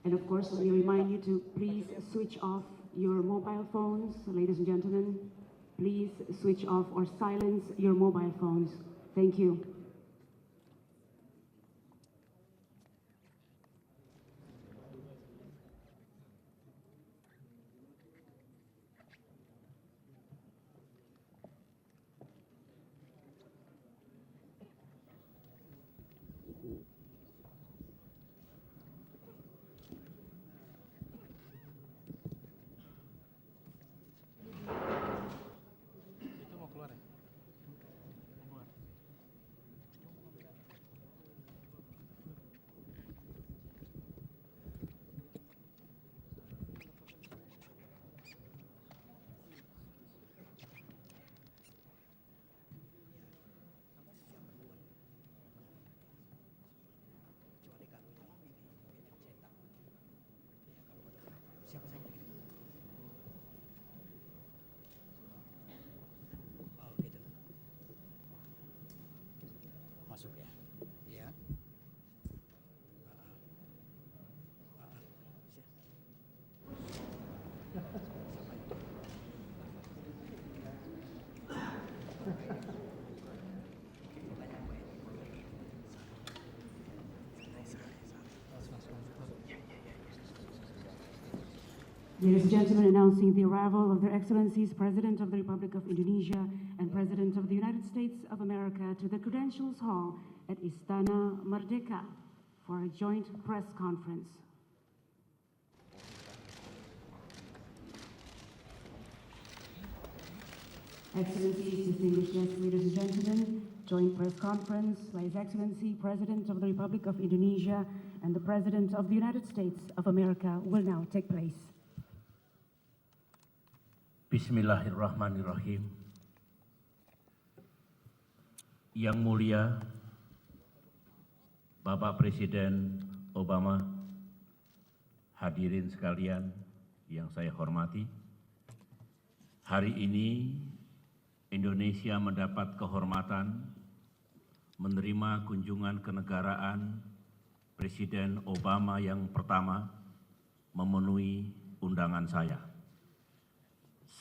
And of course, let me remind you to please switch off your mobile phones, ladies and gentlemen. Please switch off or silence your mobile phones. Thank you. Masuk ya. Ya. Ladies and gentlemen, announcing the arrival of Their Excellencies President of the Republic of Indonesia and President of the United States of America to the Credentials Hall at Istana Merdeka for a joint press conference. Excellencies, distinguished guests, ladies and gentlemen, joint press conference by His Excellency President of the Republic of Indonesia and the President of the United States of America will now take place. Bismillahirrahmanirrahim. Yang mulia Bapak Presiden Obama, hadirin sekalian yang saya hormati, hari ini Indonesia mendapat kehormatan menerima kunjungan kenegaraan Presiden Obama yang pertama memenuhi undangan saya.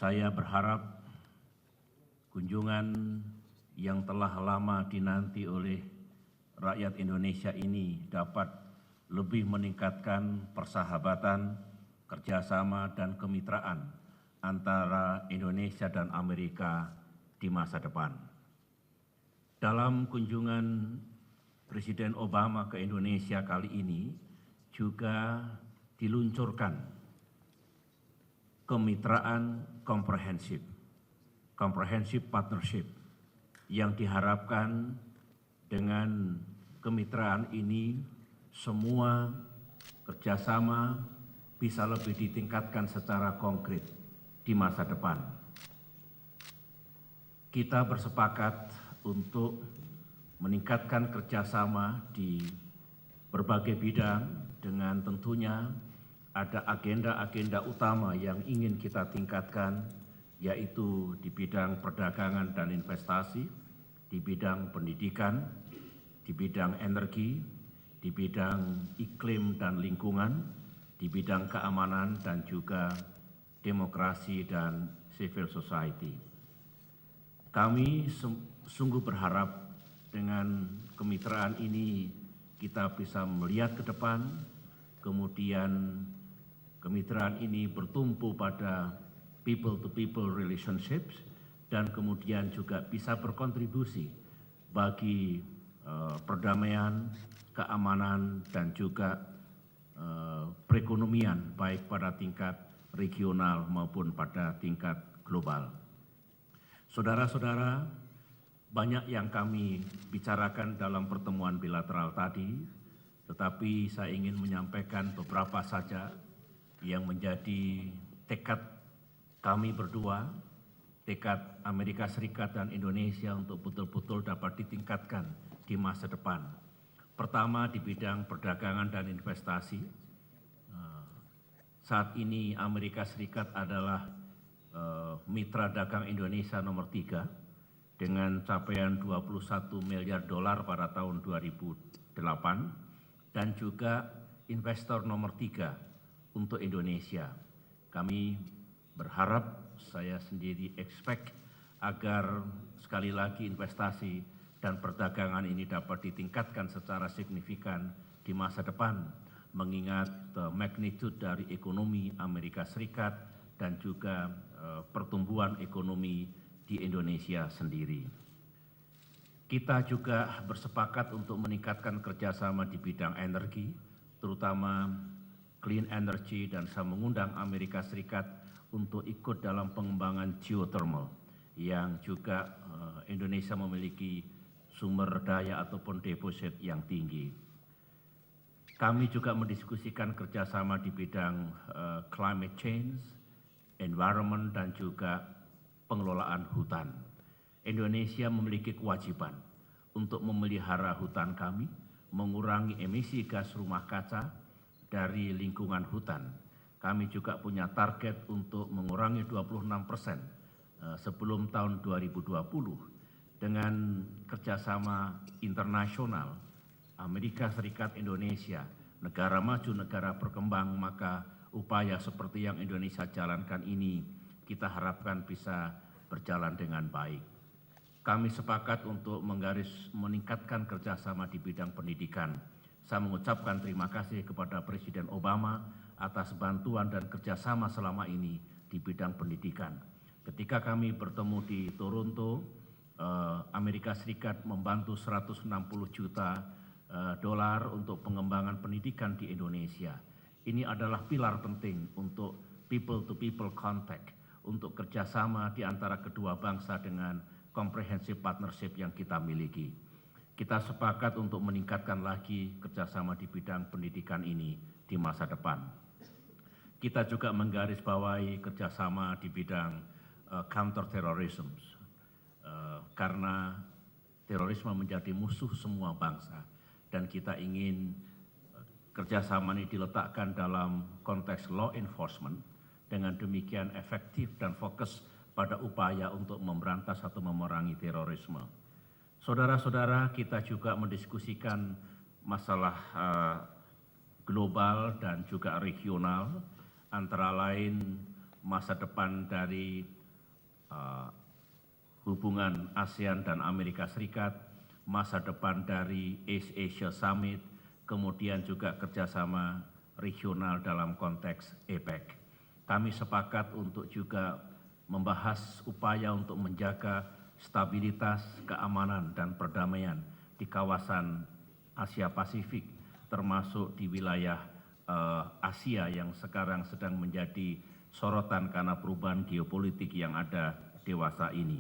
Saya berharap kunjungan yang telah lama dinanti oleh rakyat Indonesia ini dapat lebih meningkatkan persahabatan, kerjasama, dan kemitraan antara Indonesia dan Amerika di masa depan. Dalam kunjungan Presiden Obama ke Indonesia kali ini juga diluncurkan kemitraan comprehensive partnership yang diharapkan dengan kemitraan ini semua kerjasama bisa lebih ditingkatkan secara konkret di masa depan. Kita bersepakat untuk meningkatkan kerjasama di berbagai bidang dengan tentunya ada agenda-agenda utama yang ingin kita tingkatkan, yaitu di bidang perdagangan dan investasi, di bidang pendidikan, di bidang energi, di bidang iklim dan lingkungan, di bidang keamanan dan juga demokrasi dan civil society. Kami sungguh berharap dengan kemitraan ini kita bisa melihat ke depan, kemudian kemitraan ini bertumpu pada people-to-people relationships dan kemudian juga bisa berkontribusi bagi perdamaian, keamanan, dan juga perekonomian baik pada tingkat regional maupun pada tingkat global. Saudara-saudara, banyak yang kami bicarakan dalam pertemuan bilateral tadi, tetapi saya ingin menyampaikan beberapa saja yang menjadi tekad kami berdua, tekad Amerika Serikat dan Indonesia untuk betul-betul dapat ditingkatkan di masa depan. Pertama, di bidang perdagangan dan investasi. Saat ini Amerika Serikat adalah mitra dagang Indonesia nomor 3 dengan capaian 21 miliar dolar pada tahun 2008 dan juga investor nomor 3 untuk Indonesia. Kami berharap, saya sendiri expect agar sekali lagi investasi dan perdagangan ini dapat ditingkatkan secara signifikan di masa depan, mengingat magnitude dari ekonomi Amerika Serikat dan juga pertumbuhan ekonomi di Indonesia sendiri. Kita juga bersepakat untuk meningkatkan kerjasama di bidang energi, terutama clean energy, dan saya mengundang Amerika Serikat untuk ikut dalam pengembangan geothermal, yang juga Indonesia memiliki sumber daya ataupun deposit yang tinggi. Kami juga mendiskusikan kerjasama di bidang climate change, environment, dan juga pengelolaan hutan. Indonesia memiliki kewajiban untuk memelihara hutan kami, mengurangi emisi gas rumah kaca dari lingkungan hutan. Kami juga punya target untuk mengurangi 26% sebelum tahun 2020 dengan kerjasama internasional Amerika Serikat, Indonesia, negara maju, negara berkembang, maka upaya seperti yang Indonesia jalankan ini kita harapkan bisa berjalan dengan baik. Kami sepakat untuk meningkatkan kerjasama di bidang pendidikan. Saya mengucapkan terima kasih kepada Presiden Obama atas bantuan dan kerjasama selama ini di bidang pendidikan. Ketika kami bertemu di Toronto, Amerika Serikat membantu 160 juta dolar untuk pengembangan pendidikan di Indonesia. Ini adalah pilar penting untuk people-to-people contact, untuk kerjasama di antara kedua bangsa dengan comprehensive partnership yang kita miliki. Kita sepakat untuk meningkatkan lagi kerjasama di bidang pendidikan ini di masa depan. Kita juga menggarisbawahi kerjasama di bidang counter-terrorism, karena terorisme menjadi musuh semua bangsa, dan kita ingin kerjasama ini diletakkan dalam konteks law enforcement, dengan demikian efektif dan fokus pada upaya untuk memberantas atau memerangi terorisme. Saudara-saudara, kita juga mendiskusikan masalah global dan juga regional, antara lain masa depan dari hubungan ASEAN dan Amerika Serikat, masa depan dari East Asia Summit, kemudian juga kerjasama regional dalam konteks APEC. Kami sepakat untuk juga membahas upaya untuk menjaga stabilitas, keamanan, dan perdamaian di kawasan Asia Pasifik, termasuk di wilayah Asia yang sekarang sedang menjadi sorotan karena perubahan geopolitik yang ada dewasa ini.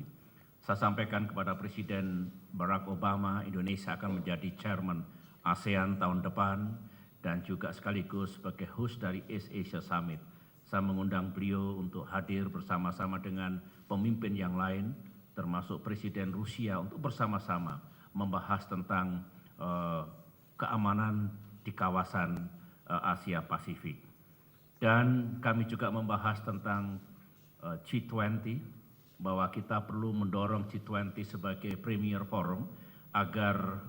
Saya sampaikan kepada Presiden Barack Obama, Indonesia akan menjadi chairman ASEAN tahun depan dan juga sekaligus sebagai host dari East Asia Summit. Saya mengundang beliau untuk hadir bersama-sama dengan pemimpin yang lain, termasuk Presiden Rusia, untuk bersama-sama membahas tentang keamanan di kawasan Asia Pasifik. Dan kami juga membahas tentang G20, bahwa kita perlu mendorong G20 sebagai premier forum agar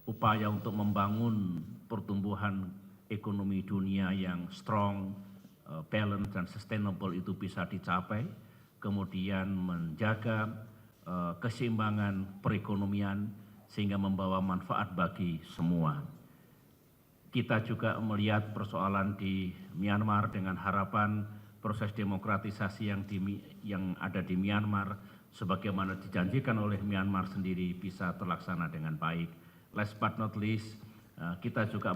upaya untuk membangun pertumbuhan ekonomi dunia yang strong, balance dan sustainable itu bisa dicapai, kemudian menjaga keseimbangan perekonomian sehingga membawa manfaat bagi semua. Kita juga melihat persoalan di Myanmar dengan harapan proses demokratisasi yang ada di Myanmar sebagaimana dijanjikan oleh Myanmar sendiri bisa terlaksana dengan baik. Last but not least, kita juga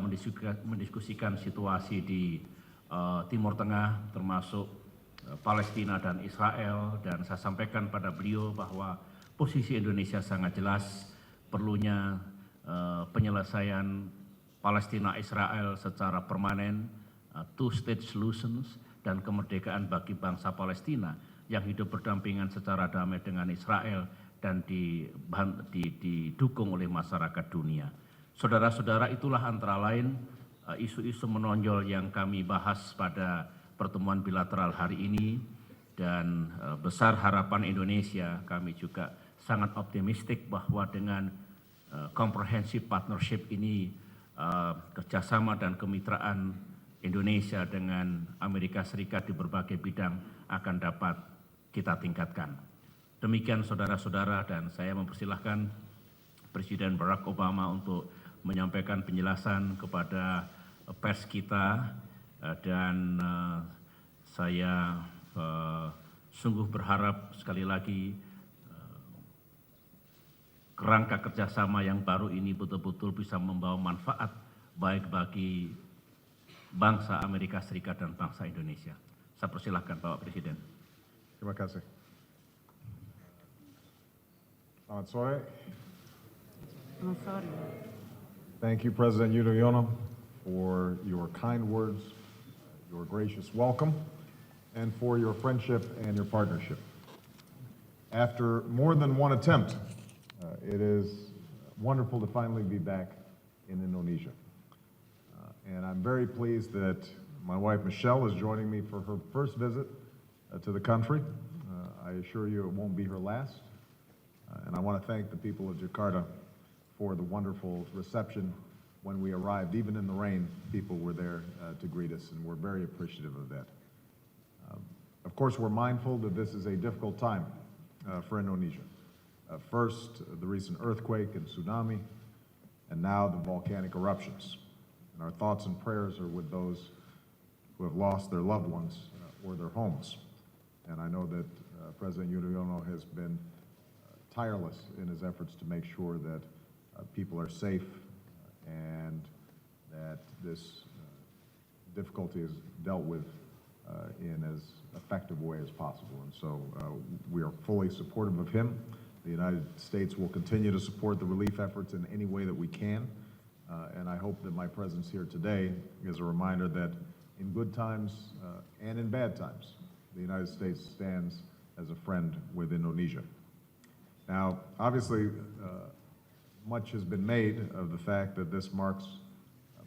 mendiskusikan situasi di Timur Tengah, termasuk Palestina dan Israel, dan saya sampaikan pada beliau bahwa posisi Indonesia sangat jelas, perlunya penyelesaian Palestina-Israel secara permanen, two-state solutions, dan kemerdekaan bagi bangsa Palestina yang hidup berdampingan secara damai dengan Israel dan didukung oleh masyarakat dunia. Saudara-saudara, itulah antara lain isu-isu menonjol yang kami bahas pada pertemuan bilateral hari ini, dan besar harapan Indonesia, kami juga sangat optimistik bahwa dengan comprehensive partnership ini kerjasama dan kemitraan Indonesia dengan Amerika Serikat di berbagai bidang akan dapat kita tingkatkan. Demikian saudara-saudara, dan saya mempersilahkan Presiden Barack Obama untuk menyampaikan penjelasan kepada pers kita, dan saya sungguh berharap sekali lagi kerangka kerjasama yang baru ini betul-betul bisa membawa manfaat baik bagi bangsa Amerika Serikat dan bangsa Indonesia. Saya persilahkan Bapak Presiden. Terima kasih. Selamat sore. Selamat sore. Thank you, President Yudhoyono, for your kind words, your gracious welcome, and for your friendship and your partnership. After more than one attempt, it is wonderful to finally be back in Indonesia. And I'm very pleased that my wife Michelle is joining me for her first visit to the country. I assure you it won't be her last. And I want to thank the people of Jakarta for the wonderful reception when we arrived. Even in the rain, people were there to greet us, and we're very appreciative of that. Of course, we're mindful that this is a difficult time for Indonesia. First, the recent earthquake and tsunami, and now the volcanic eruptions. And our thoughts and prayers are with those who have lost their loved ones or their homes. And I know that President Yudhoyono has been tireless in his efforts to make sure that people are safe and that this difficulty is dealt with in as effective way as possible. And so we are fully supportive of him. The United States will continue to support the relief efforts in any way that we can. And I hope that my presence here today is a reminder that in good times and in bad times, the United States stands as a friend with Indonesia. Now, obviously, much has been made of the fact that this marks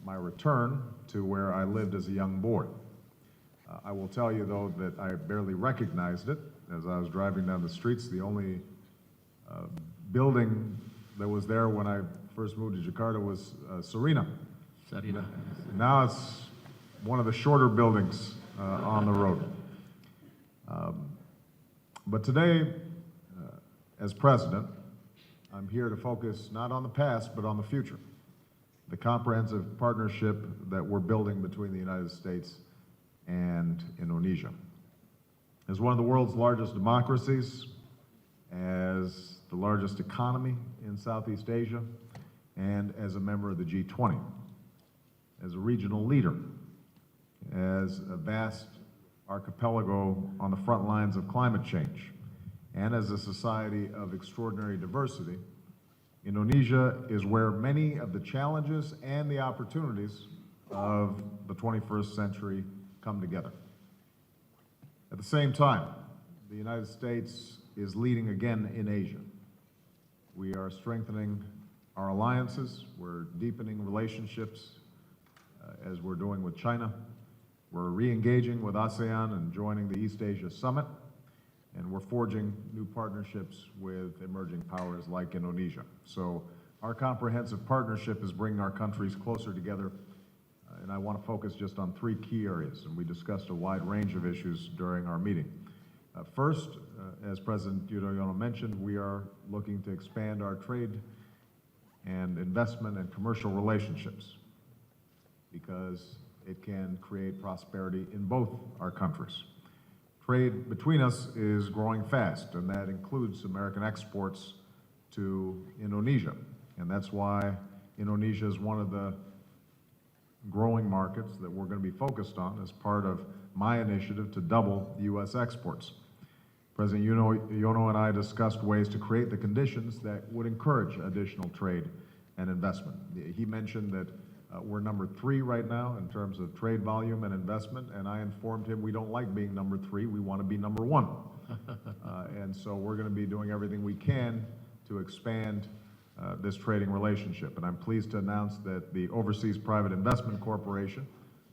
my return to where I lived as a young boy. I will tell you, though, that I barely recognized it as I was driving down the streets. The only building that was there when I first moved to Jakarta was Sarina. Now it's one of the shorter buildings on the road. But today, as president, I'm here to focus not on the past, but on the future. The comprehensive partnership that we're building between the United States and Indonesia. As one of the world's largest democracies, as the largest economy in Southeast Asia, and as a member of the G20, as a regional leader, as a vast archipelago on the front lines of climate change, and as a society of extraordinary diversity, Indonesia is where many of the challenges and the opportunities of the 21st century come together. At the same time, the United States is leading again in Asia. We are strengthening our alliances, we're deepening relationships as we're doing with China. We're re-engaging with ASEAN and joining the East Asia Summit, and we're forging new partnerships with emerging powers like Indonesia. So our comprehensive partnership is bringing our countries closer together, and I want to focus just on three key areas, and we discussed a wide range of issues during our meeting. First, as President Yudhoyono mentioned, we are looking to expand our trade and investment and commercial relationships because it can create prosperity in both our countries. Trade between us is growing fast, and that includes American exports to Indonesia. And that's why Indonesia is one of the growing markets that we're going to be focused on as part of my initiative to double U.S. exports. President Yudhoyono and I discussed ways to create the conditions that would encourage additional trade and investment. He mentioned that we're number 3 right now in terms of trade volume and investment, and I informed him we don't like being number 3, we want to be number 1. And so we're going to be doing everything we can to expand this trading relationship. And I'm pleased to announce that the Overseas Private Investment Corporation,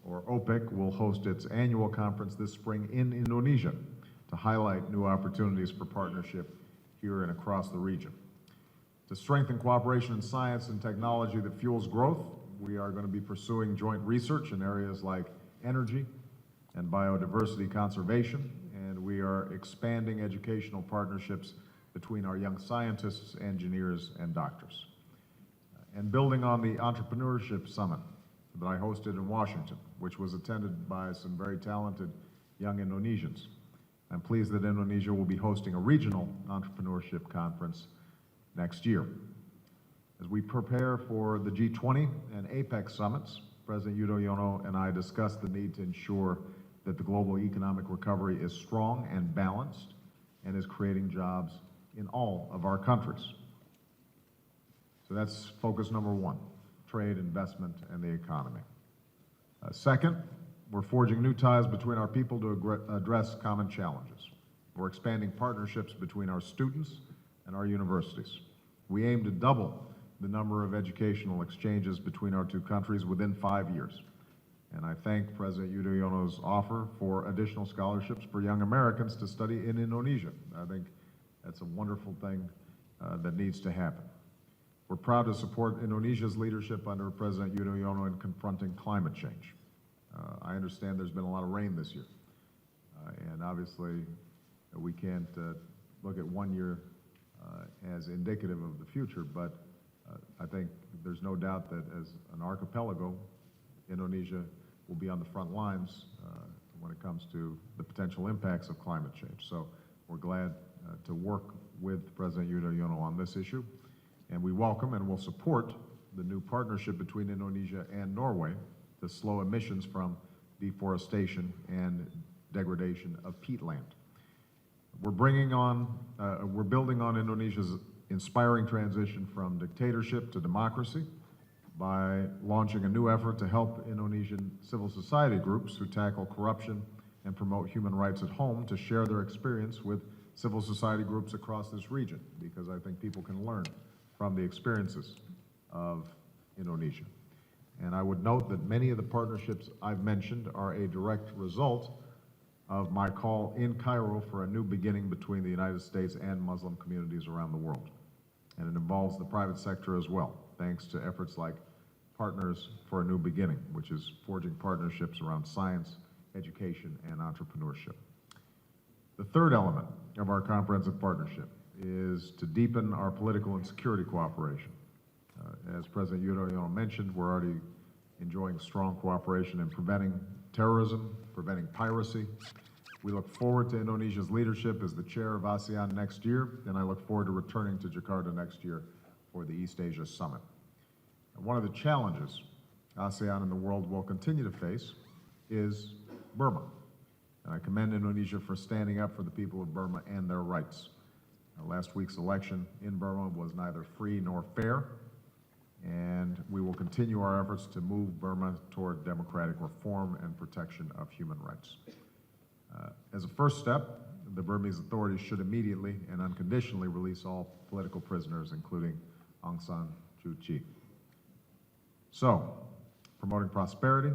or OPIC, will host its annual conference this spring in Indonesia to highlight new opportunities for partnership here and across the region. To strengthen cooperation in science and technology that fuels growth, we are going to be pursuing joint research in areas like energy and biodiversity conservation, and we are expanding educational partnerships between our young scientists, engineers, and doctors. And building on the Entrepreneurship Summit that I hosted in Washington, which was attended by some very talented young Indonesians. I'm pleased that Indonesia will be hosting a regional entrepreneurship conference next year. As we prepare for the G20 and APEC summits, President Yudhoyono and I discussed the need to ensure that the global economic recovery is strong and balanced and is creating jobs in all of our countries. So that's focus number one, trade, investment, and the economy. Second, we're forging new ties between our people to address common challenges. We're expanding partnerships between our students and our universities. We aim to double the number of educational exchanges between our two countries within 5 years. And I thank President Yudhoyono's offer for additional scholarships for young Americans to study in Indonesia. I think that's a wonderful thing that needs to happen. We're proud to support Indonesia's leadership under President Yudhoyono in confronting climate change. I understand there's been a lot of rain this year, and obviously we can't look at 1 year as indicative of the future, but I think there's no doubt that as an archipelago, Indonesia will be on the front lines when it comes to the potential impacts of climate change. So we're glad to work with President Yudhoyono on this issue, and we welcome and will support the new partnership between Indonesia and Norway to slow emissions from deforestation and degradation of peatland. We're building on Indonesia's inspiring transition from dictatorship to democracy by launching a new effort to help Indonesian civil society groups who tackle corruption and promote human rights at home to share their experience with civil society groups across this region, because I think people can learn from the experiences of Indonesia. And I would note that many of the partnerships I've mentioned are a direct result of my call in Cairo for a new beginning between the United States and Muslim communities around the world. And it involves the private sector as well, thanks to efforts like Partners for a New Beginning, which is forging partnerships around science, education, and entrepreneurship. The third element of our comprehensive partnership is to deepen our political and security cooperation. As President Yudhoyono mentioned, we're already enjoying strong cooperation in preventing terrorism, preventing piracy. We look forward to Indonesia's leadership as the chair of ASEAN next year, and I look forward to returning to Jakarta next year for the East Asia Summit. And one of the challenges ASEAN and the world will continue to face is Burma. And I commend Indonesia for standing up for the people of Burma and their rights. Last week's election in Burma was neither free nor fair, and we will continue our efforts to move Burma toward democratic reform and protection of human rights. As a first step, the Burmese authorities should immediately and unconditionally release all political prisoners, including Aung San Suu Kyi. So, promoting prosperity,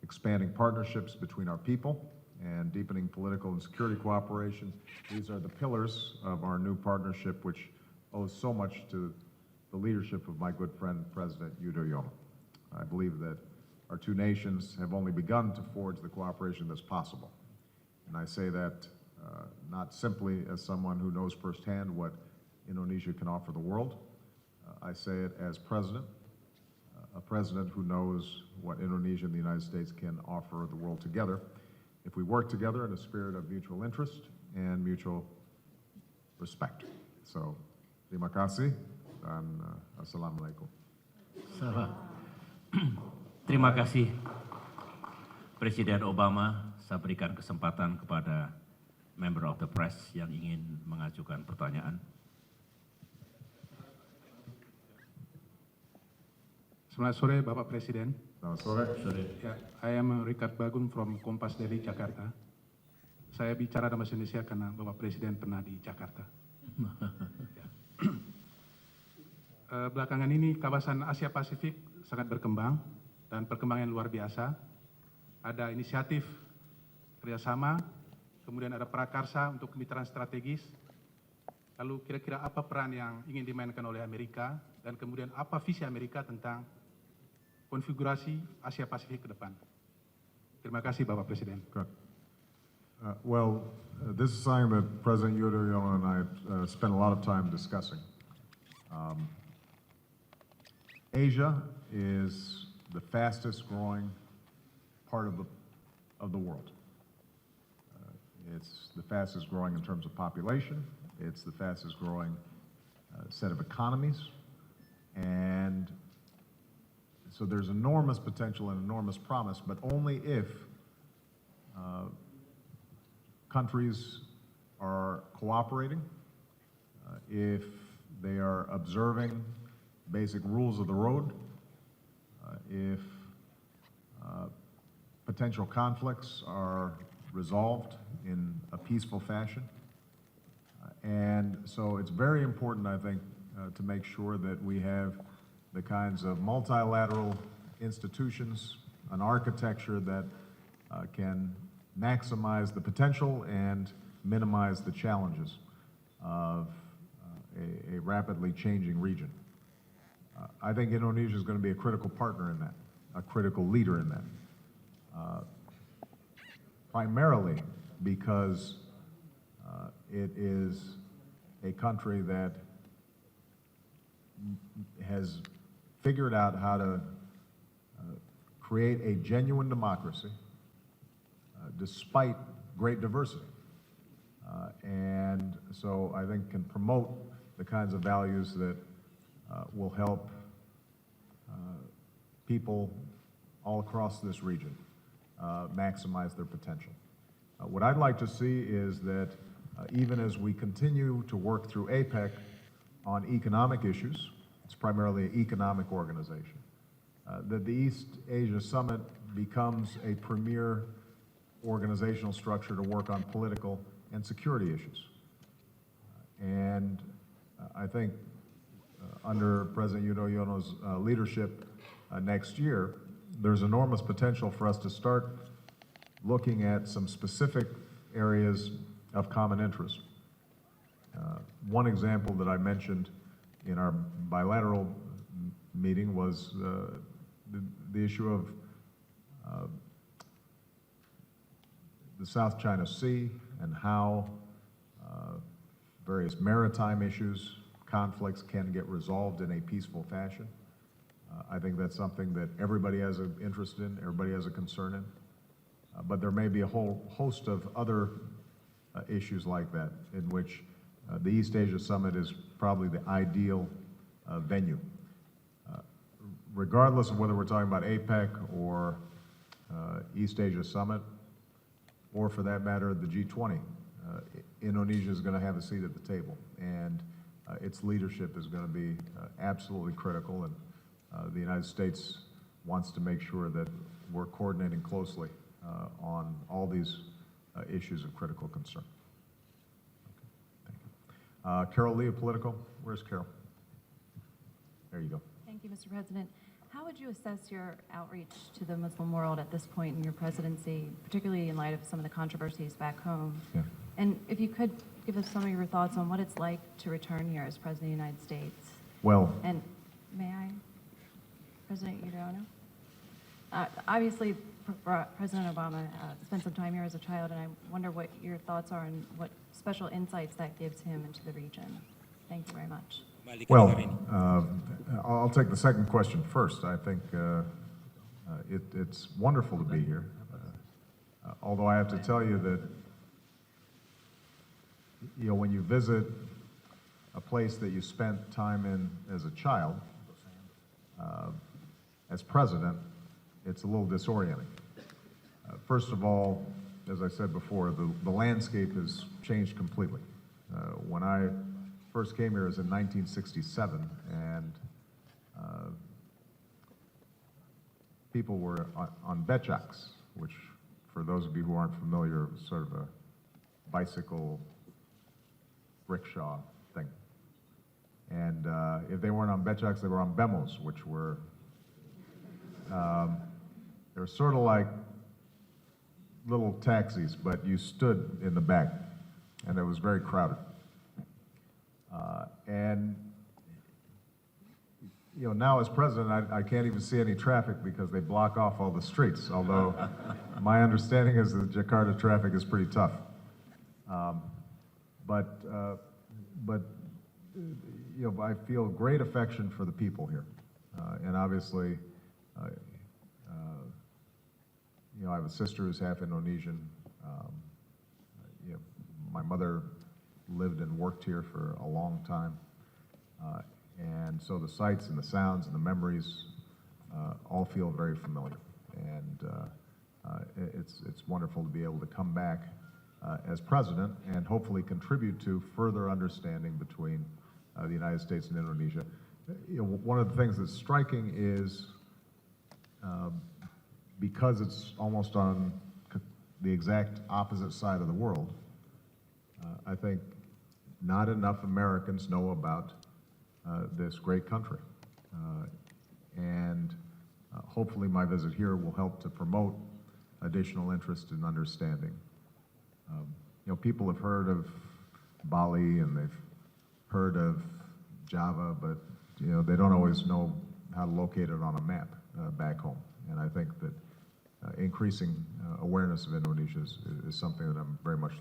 expanding partnerships between our people, and deepening political and security cooperation, these are the pillars of our new partnership, which owes so much to the leadership of my good friend, President Yudhoyono. I believe that our two nations have only begun to forge the cooperation that's possible. And I say that not simply as someone who knows firsthand what Indonesia can offer the world. I say it as president, a president who knows what Indonesia and the United States can offer the world together if we work together in a spirit of mutual interest and mutual respect. So, terima kasih dan assalamualaikum. Terima kasih Presiden Obama. Saya berikan kesempatan kepada member of the press yang ingin mengajukan pertanyaan. Selamat sore Bapak Presiden. Selamat sore. Ya, I am Richard Bagun from Kompas dari Jakarta. Saya bicara dalam bahasa Indonesia karena Bapak Presiden pernah di Jakarta. Ya. Belakangan ini kawasan Asia Pasifik sangat berkembang dan perkembangan luar biasa. Ada inisiatif kerjasama, kemudian ada prakarsa untuk kemitraan strategis. Lalu kira-kira apa peran yang ingin dimainkan oleh Amerika dan kemudian apa visi Amerika tentang konfigurasi Asia Pasifik ke depan. Terima kasih Bapak Presiden. Good. This is something that President Yudhoyono and I spent a lot of time discussing. Asia is the fastest growing part of the world. It's the fastest growing in terms of population. It's the fastest growing set of economies. And so there's enormous potential and enormous promise, but only if countries are cooperating, if they are observing basic rules of the road, if potential conflicts are resolved in a peaceful fashion. And so it's very important, I think, to make sure that we have the kinds of multilateral institutions, an architecture that can maximize the potential and minimize the challenges of a rapidly changing region. I think Indonesia is going to be a critical partner in that, a critical leader in that. Primarily because it is a country that has figured out how to create a genuine democracy despite great diversity. And so I think can promote the kinds of values that will help people all across this region maximize their potential. What I'd like to see is that even as we continue to work through APEC on economic issues, it's primarily an economic organization, that the East Asia Summit becomes a premier organizational structure to work on political and security issues. And I think under President Yudhoyono's leadership next year, there's enormous potential for us to start looking at some specific areas of common interest. One example that I mentioned in our bilateral meeting was the issue of the South China Sea and how various maritime issues, conflicts can get resolved in a peaceful fashion. I think that's something that everybody has an interest in, everybody has a concern in. But there may be a whole host of other issues like that in which the East Asia Summit is probably the ideal venue. Regardless of whether we're talking about APEC or East Asia Summit, or for that matter, the G20, Indonesia is going to have a seat at the table, and its leadership is going to be absolutely critical, and the United States wants to make sure that we're coordinating closely on all these issues of critical concern. Okay, thank you. Carol Lee of Politico, where's Carol? There you go. Thank you, Mr. President. How would you assess your outreach to the Muslim world at this point in your presidency, particularly in light of some of the controversies back home? Yeah. And if you could give us some of your thoughts on what it's like to return here as President of the United States. Well, And may I, President Yudhoyono? Obviously, President Obama spent some time here as a child, and I wonder what your thoughts are and what special insights that gives him into the region. Thank you very much. well, I'll take the second question first. I think it's wonderful to be here. Although I have to tell you that, you know, when you visit a place that you spent time in as a child, as president, it's a little disorienting. First of all, as I said before, the landscape has changed completely. When I first came here, it was in 1967, and people were on becaks, which, for those of you who aren't familiar, is sort of a bicycle rickshaw thing. And if they weren't on becaks, they were on bemos, which were they were sort of like little taxis, but you stood in the back, and it was very crowded. And you know, now as president, I can't even see any traffic because they block off all the streets, although my understanding is that Jakarta traffic is pretty tough. But you know, I feel great affection for the people here. And obviously, you know, I have a sister who's half Indonesian. You know, my mother lived and worked here for a long time. And so the sights and the sounds and the memories all feel very familiar. And it's wonderful to be able to come back as president and hopefully contribute to further understanding between the United States and Indonesia. You know, one of the things that's striking is because it's almost on the exact opposite side of the world, I think not enough Americans know about this great country. And hopefully my visit here will help to promote additional interest and understanding. You know, people have heard of Bali and they've heard of Java, but you know, they don't always know how to locate it on a map back home. And I think that increasing awareness of Indonesia is something that I'm very much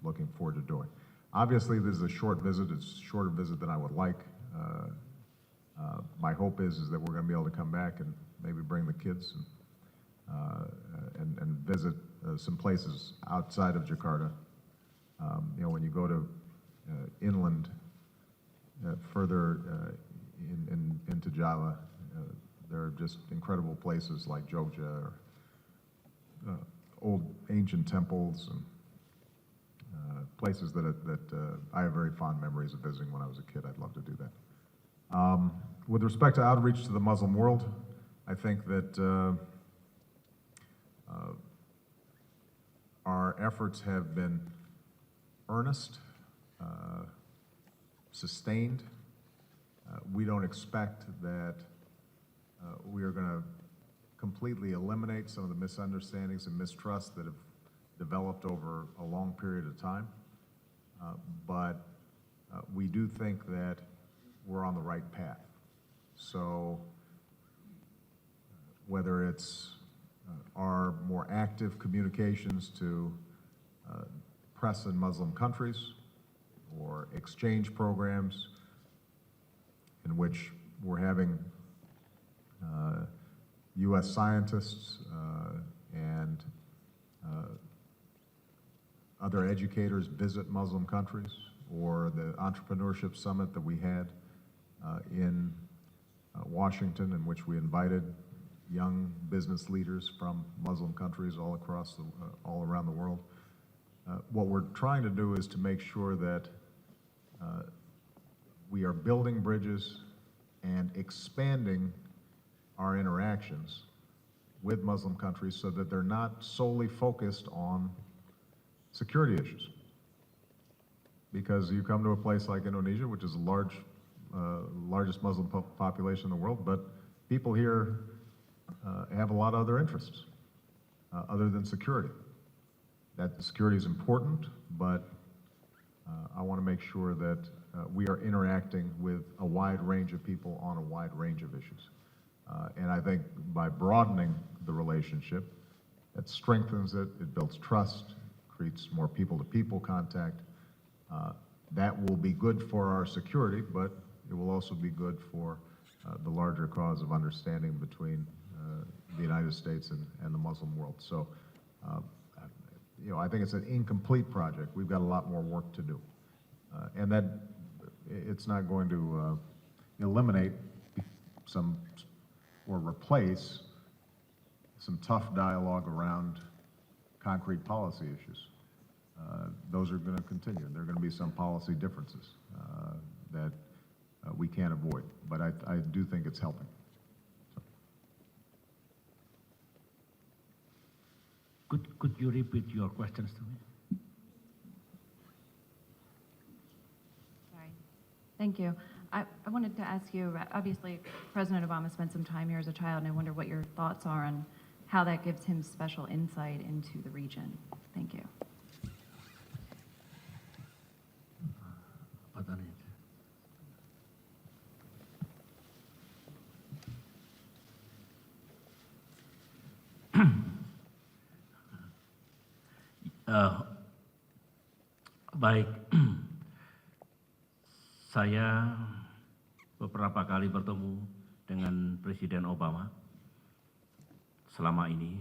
looking forward to doing. Obviously, this is a short visit. It's a shorter visit than I would like. My hope is that we're going to be able to come back and maybe bring the kids and visit some places outside of Jakarta. You know, when you go to inland, further into Java, there are just incredible places like Jogja, or old ancient temples, and places that I have very fond memories of visiting when I was a kid. I'd love to do that. With respect to outreach to the Muslim world, I think that our efforts have been earnest, sustained. We don't expect that we are going to completely eliminate some of the misunderstandings and mistrust that have developed over a long period of time. But we do think that we're on the right path. So whether it's our more active communications to press in Muslim countries, or exchange programs in which we're having U.S. scientists and other educators visit Muslim countries, or the entrepreneurship summit that we had in Washington, in which we invited young business leaders from Muslim countries all around the world. What we're trying to do is to make sure that we are building bridges and expanding our interactions with Muslim countries so that they're not solely focused on security issues. Because you come to a place like Indonesia, which is the largest Muslim population in the world, but people here have a lot of other interests other than security. That security is important, but I want to make sure that we are interacting with a wide range of people on a wide range of issues. And I think by broadening the relationship, it strengthens it, it builds trust, creates more people-to-people contact. That will be good for our security, but it will also be good for the larger cause of understanding between the United States and the Muslim world. So, you know, I think it's an incomplete project. We've got a lot more work to do. And that it's not going to eliminate some or replace some tough dialogue around concrete policy issues. Those are going to continue. There are going to be some policy differences that we can't avoid, but I do think it's helping. So. Could you repeat your questions to me? Sorry. Thank you. I wanted to ask you, obviously, President Obama spent some time here as a child, and I wonder what your thoughts are on how that gives him special insight into the region. Thank you. Baik, saya beberapa kali bertemu dengan Presiden Obama. Selama ini,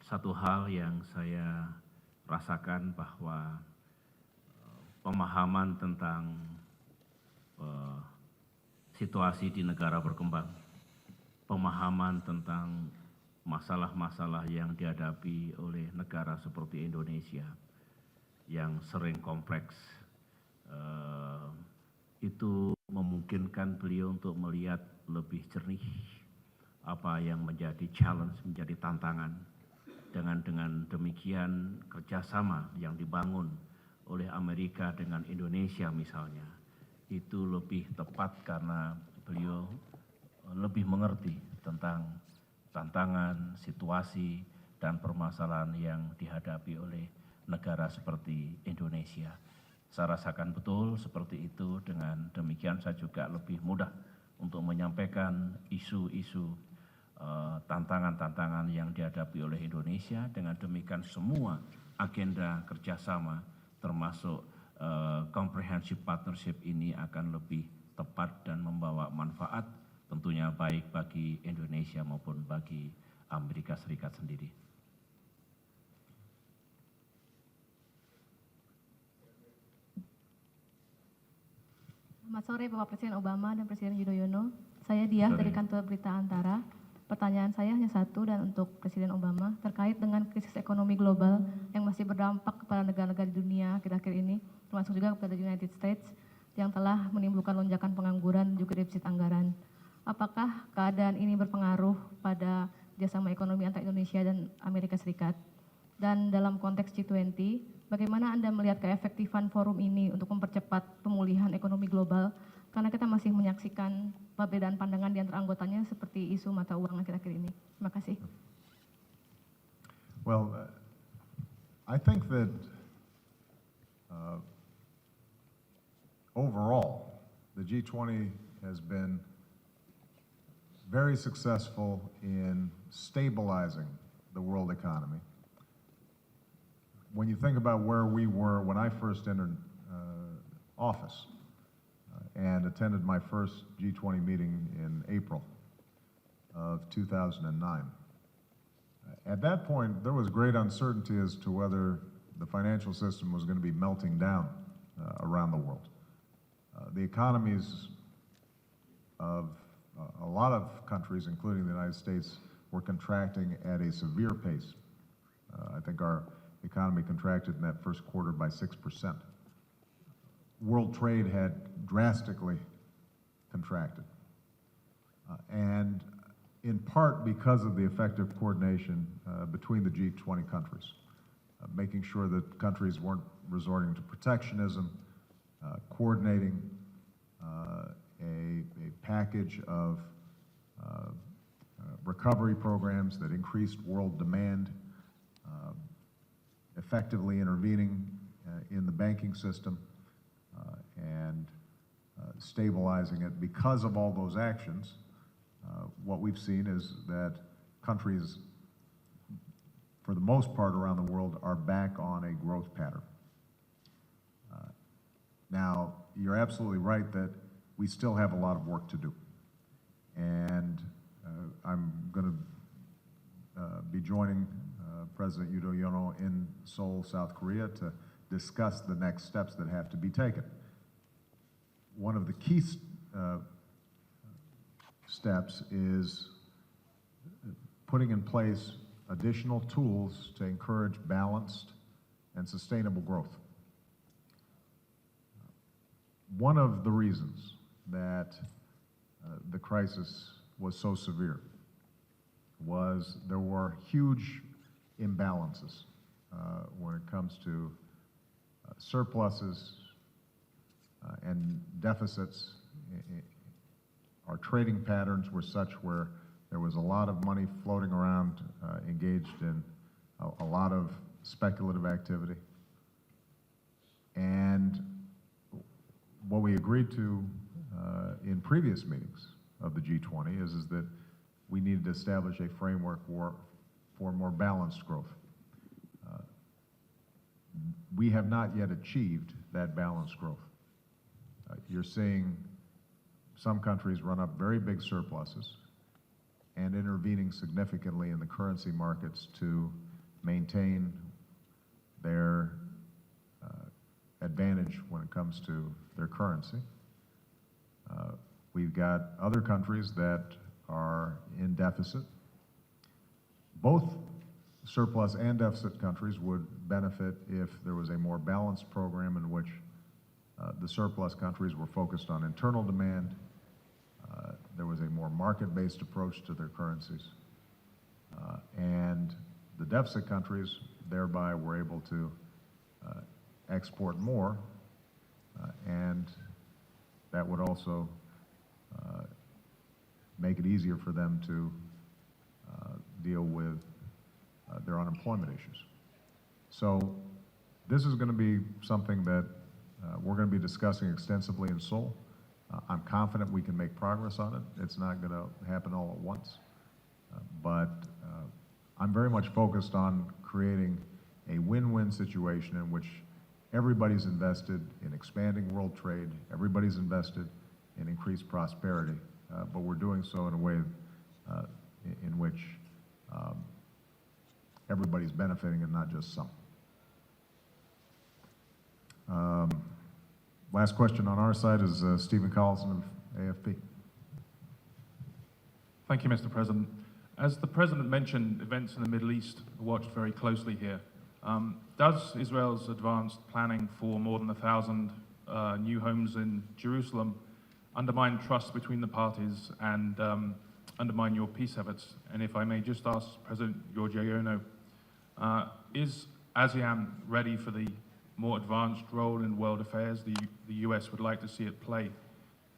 satu hal yang saya rasakan bahwa pemahaman tentang situasi di negara berkembang, pemahaman tentang masalah-masalah yang dihadapi oleh negara seperti Indonesia yang sering kompleks, itu memungkinkan beliau untuk melihat lebih jernih apa yang menjadi challenge, menjadi tantangan. Dengan demikian kerjasama yang dibangun oleh Amerika dengan Indonesia misalnya, itu lebih tepat karena beliau lebih mengerti tentang tantangan, situasi, dan permasalahan yang dihadapi oleh negara seperti Indonesia. Saya rasakan betul seperti itu, dengan demikian saya juga lebih mudah untuk menyampaikan isu-isu tantangan-tantangan yang dihadapi oleh Indonesia. Dengan demikian semua agenda kerjasama termasuk comprehensive partnership ini akan lebih tepat dan membawa manfaat tentunya baik bagi Indonesia maupun bagi Amerika Serikat sendiri. Selamat sore Bapak Presiden Obama dan Presiden Yudhoyono. Saya Diah dari kantor Berita Antara. Pertanyaan saya hanya satu dan untuk Presiden Obama terkait dengan krisis ekonomi global yang masih berdampak kepada negara-negara di dunia akhir-akhir ini, termasuk juga kepada United States yang telah menimbulkan lonjakan pengangguran juga defisit anggaran. Apakah keadaan ini berpengaruh pada kerjasama ekonomi antara Indonesia dan Amerika Serikat? Dan dalam konteks G20, bagaimana Anda melihat keefektifan forum ini untuk mempercepat pemulihan ekonomi global? Karena kita masih menyaksikan perbedaan pandangan di antara anggotanya seperti isu mata uang akhir-akhir ini. Terima kasih. Well, I think that overall, the G20 has been very successful in stabilizing the world economy. When you think about where we were when I first entered office and attended my first G20 meeting in April of 2009, at that point there was great uncertainty as to whether the financial system was going to be melting down around the world. The economies of a lot of countries, including the United States, were contracting at a severe pace. I think our economy contracted in that first quarter by 6%. World trade had drastically contracted. And in part because of the effective coordination between the G20 countries, making sure that countries weren't resorting to protectionism, coordinating a package of recovery programs that increased world demand, effectively intervening in the banking system and stabilizing it. Because of all those actions, what we've seen is that countries, for the most part around the world, are back on a growth pattern. Now, you're absolutely right that we still have a lot of work to do. And I'm going to be joining President Yudhoyono in Seoul, South Korea, to discuss the next steps that have to be taken. One of the key steps is putting in place additional tools to encourage balanced and sustainable growth. One of the reasons that the crisis was so severe was there were huge imbalances when it comes to surpluses and deficits. Our trading patterns were such where there was a lot of money floating around, engaged in a lot of speculative activity. And what we agreed to in previous meetings of the G20 is that we needed to establish a framework for more balanced growth. we have not yet achieved that balanced growth. You're seeing some countries run up very big surpluses and intervening significantly in the currency markets to maintain their advantage when it comes to their currency. We've got other countries that are in deficit. Both surplus and deficit countries would benefit if there was a more balanced program in which the surplus countries were focused on internal demand. There was a more market-based approach to their currencies. And the deficit countries thereby were able to export more, and that would also make it easier for them to deal with their unemployment issues. So this is going to be something that we're going to be discussing extensively in Seoul. I'm confident we can make progress on it. It's not going to happen all at once. But I'm very much focused on creating a win-win situation in which everybody's invested in expanding world trade, everybody's invested in increased prosperity, but we're doing so in a way in which everybody's benefiting and not just some. Last question on our side is Stephen Collison of AFP. Thank you, Mr. President. As the President mentioned, events in the Middle East are watched very closely here. Does Israel's advanced planning for more than 1,000 new homes in Jerusalem undermine trust between the parties and undermine your peace efforts? And if I may just ask President Yudhoyono, is ASEAN ready for the more advanced role in world affairs the US would like to see it play?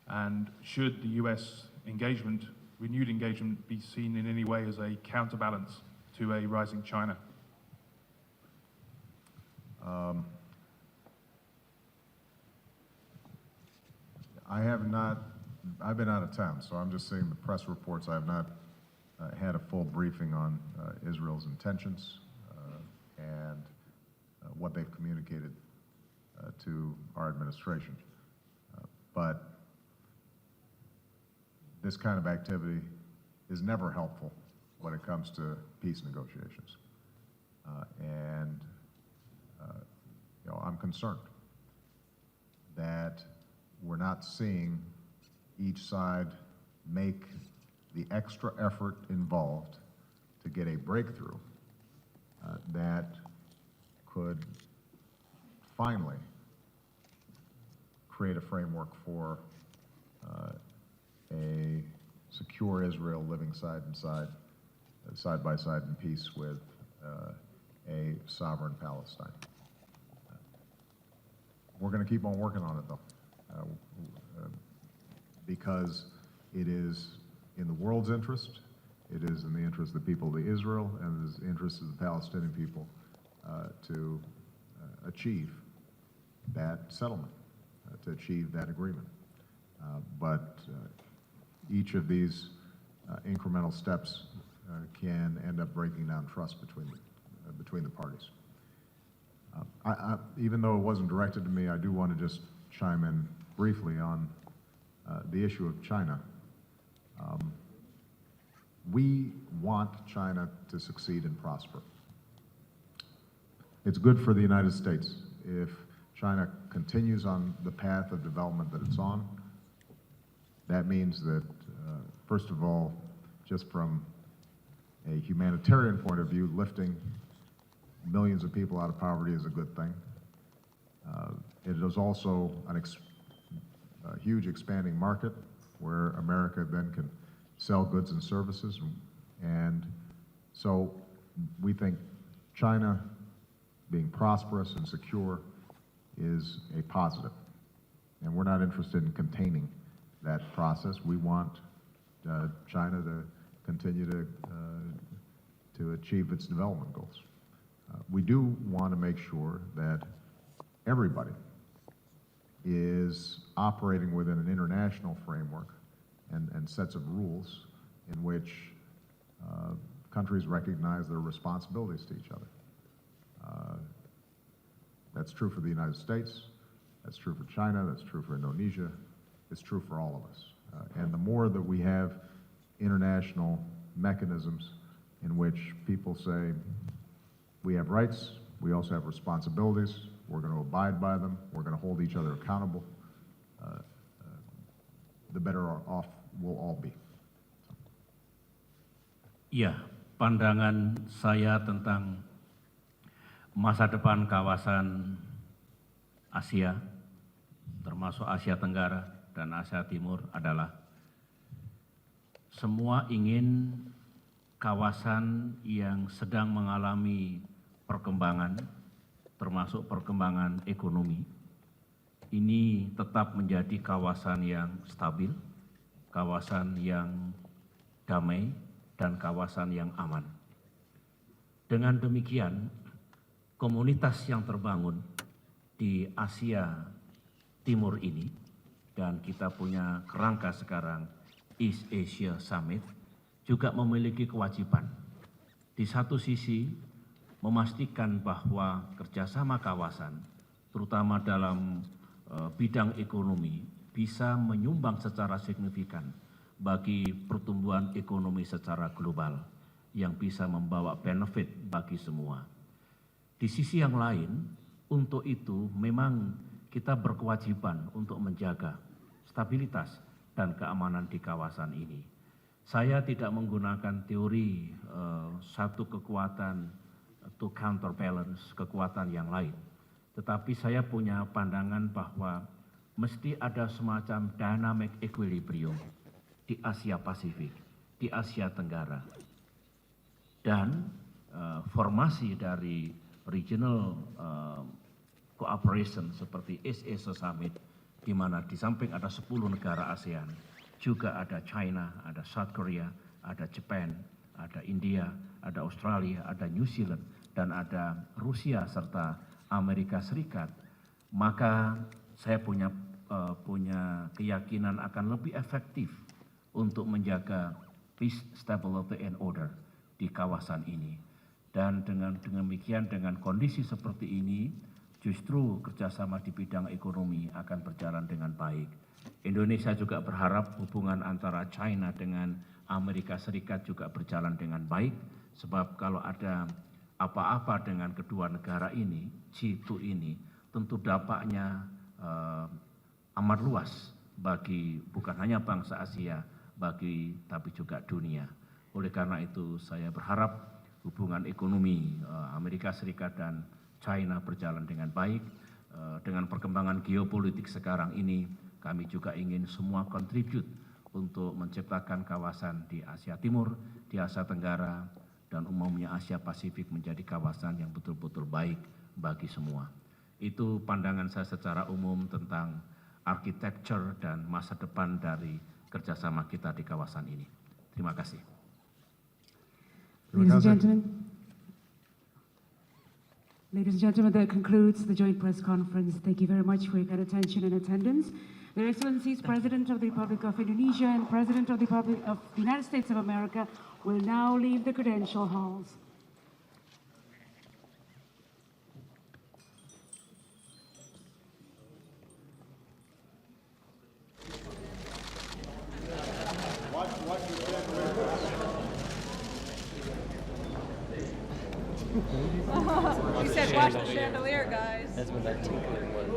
And should the US engagement, renewed engagement, be seen in any way as a counterbalance to a rising China? I've been out of town, so I'm just seeing the press reports. I have not had a full briefing on Israel's intentions and what they've communicated to our administration. But this kind of activity is never helpful when it comes to peace negotiations. I'm concerned that we're not seeing each side make the extra effort involved to get a breakthrough that could finally create a framework for a secure Israel living side by side in peace with a sovereign Palestine. We're going to keep on working on it, though, because it is in the world's interest, it is in the interest of the people of Israel, and it is in the interest of the Palestinian people to achieve that settlement, to achieve that agreement. But each of these incremental steps can end up breaking down trust between the parties. Even though it wasn't directed to me, I do want to just chime in briefly on the issue of China. We want China to succeed and prosper. It's good for the United States if China continues on the path of development that it's on. That means that, first of all, just from a humanitarian point of view, lifting millions of people out of poverty is a good thing. It is also a huge expanding market where America then can sell goods and services. And so we think China being prosperous and secure is a positive. And we're not interested in containing that process. We want China to continue to achieve its development goals. We do want to make sure that everybody is operating within an international framework and sets of rules in which countries recognize their responsibilities to each other. That's true for the United States, that's true for China, that's true for Indonesia, it's true for all of us. And the more that we have international mechanisms in which people say, we have rights, we also have responsibilities, we're going to abide by them, we're going to hold each other accountable, the better off we'll all be. Ya, pandangan saya tentang masa depan kawasan Asia, termasuk Asia Tenggara dan Asia Timur adalah semua ingin kawasan yang sedang mengalami perkembangan, termasuk perkembangan ekonomi, ini tetap menjadi kawasan yang stabil, kawasan yang damai, dan kawasan yang aman. Dengan demikian, komunitas yang terbangun di Asia Timur ini, dan kita punya kerangka sekarang East Asia Summit, juga memiliki kewajiban. Di satu sisi, memastikan bahwa kerjasama kawasan, terutama dalam bidang ekonomi, bisa menyumbang secara signifikan bagi pertumbuhan ekonomi secara global yang bisa membawa benefit bagi semua. Di sisi yang lain, untuk itu memang kita berkewajiban untuk menjaga stabilitas dan keamanan di kawasan ini. Saya tidak menggunakan teori satu kekuatan to counterbalance kekuatan yang lain. Tetapi saya punya pandangan bahwa mesti ada semacam dynamic equilibrium di Asia Pasifik, di Asia Tenggara. Dan formasi dari regional cooperation seperti East Asia Summit, di mana di samping ada 10 negara ASEAN, juga ada China, ada South Korea, ada Japan, ada India, ada Australia, ada New Zealand, dan ada Rusia serta Amerika Serikat. Maka saya punya keyakinan akan lebih efektif untuk menjaga peace, stability, and order di kawasan ini. Dan dengan demikian, dengan kondisi seperti ini, justru kerjasama di bidang ekonomi akan berjalan dengan baik. Indonesia juga berharap hubungan antara China dengan Amerika Serikat juga berjalan dengan baik, sebab kalau ada apa-apa dengan kedua negara ini, G2 ini, tentu dampaknya amat luas bagi bukan hanya bangsa Asia, tapi juga dunia. Oleh karena itu saya berharap hubungan ekonomi Amerika Serikat dan China berjalan dengan baik. Dengan perkembangan geopolitik sekarang ini, kami juga ingin semua kontribut untuk menciptakan kawasan di Asia Timur, di Asia Tenggara, dan umumnya Asia Pasifik menjadi kawasan yang betul-betul baik bagi semua. Itu pandangan saya secara umum tentang architecture dan masa depan dari kerjasama kita di kawasan ini. Terima kasih. Ladies and gentlemen, that concludes the joint press conference. Thank you very much for your kind attention and attendance. Their Excellencies, President of the Republic of Indonesia and President of the Republic of the United States of America will now leave the credential halls. You said watch the chandelier, guys. That's what that tinkling was.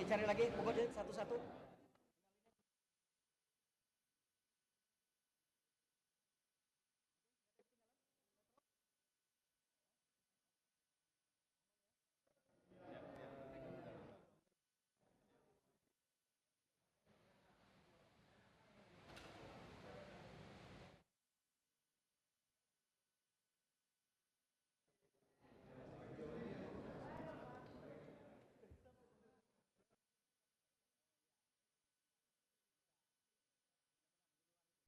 dicari lagi, pokoknya satu-satu.